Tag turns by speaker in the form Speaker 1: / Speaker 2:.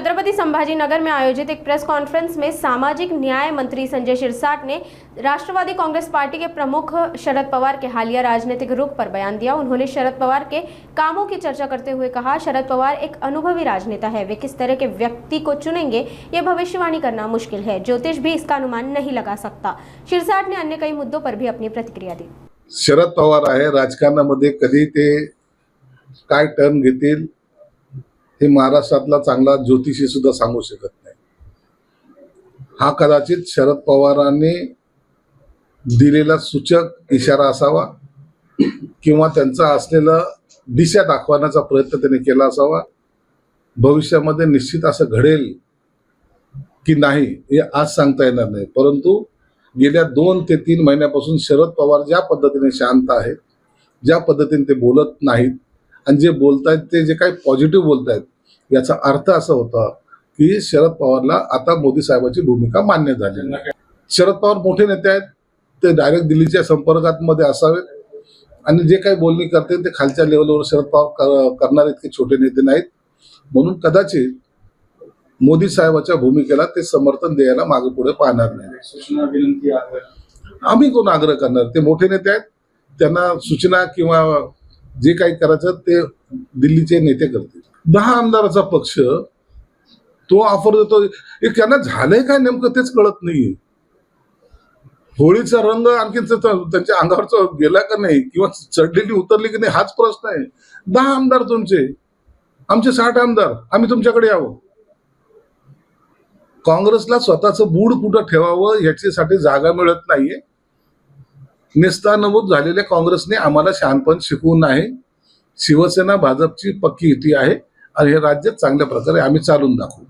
Speaker 1: छत्रपति संभाजी नगर में आयोजित एक प्रेस कॉन्फ्रेंस में सामाजिक न्याय मंत्री संजय शिरसाट ने राष्ट्रवादी कांग्रेस पार्टी के प्रमुख शरद पवार के हालिया राजनीतिक रुख पर बयान दिया। उन्होंने शरद पवार के कामों की चर्चा करते हुए कहा, शरद पवार एक अनुभवी राजनेता है, वे किस तरह के व्यक्ति को चुनेंगे ये भविष्यवाणी करना मुश्किल है, ज्योतिष भी इसका अनुमान नहीं लगा सकता। शिरसाट ने अन्य कई मुद्दों पर भी अपनी प्रतिक्रिया दी।
Speaker 2: शरद पवार आहे, राजकारणामध्ये कधी ते काय टर्न घेतील हे महाराष्ट्रातला चांगला ज्योतिषी सुद्धा सांगू शकत नाही। हा कदाचित शरद पवारांनी दिलेला सूचक इशारा असावा किंवा त्यांचा असलेला दिशा दाखवण्याचा प्रयत्न त्यांनी केला असावा। भविष्यामध्ये निश्चित असं घडेल की नाही हे आज सांगता येणार नाही, परंतु गेल्या 2 ते 3 महिन्यापासून शरद पवार ज्या पद्धतीने शांत आहेत, ज्या पद्धतीने ते बोलत नाहीत आणि जे बोलतायत ते जे काही पॉझिटिव्ह बोलतायत याचा अर्थ असा होता की शरद पवारला आता मोदी साहेबांची भूमिका मान्य झाली आहे। शरद पवार मोठे नेते आहेत, ते डायरेक्ट दिल्लीच्या संपर्कात मध्ये असावेत आणि जे काही बोलणी करते ते खालच्या लेवलवर शरद पवार करणारे इतके छोटे नेते नाहीत, म्हणून कदाचित मोदी साहेबांच्या भूमिकेला ते समर्थन द्यायला मागे पुढे पाहणार नाही।
Speaker 3: सूचना विनंती
Speaker 2: आम्ही कोण आग्रह करणार, ते मोठे नेते आहेत, त्यांना सूचना किंवा जे काही करायचं ते दिल्लीचे नेते करतील। 10 आमदाराचा पक्ष तो ऑफर देतो, त्यांना झालंय काय नेमकं तेच कळत नाहीये। होळीचा रंग आणखी त्यांच्या अंगावरचा गेला का नाही किंवा चढलेली उतरली की नाही हाच प्रश्न आहे। 10 आमदार तुमचे, आमचे 60 आमदार, आम्ही तुमच्याकडे यावं। काँग्रेसला स्वतःचं बूड कुठं ठेवावं याच्यासाठी जागा मिळत नाहीये। नेस्तानबूत झालेल्या काँग्रेसने आम्हाला शहाणपण शिकवून आहे। शिवसेना भाजपची पक्की युती आहे आणि हे राज्य चांगल्या प्रकारे आम्ही चालून दाखवू।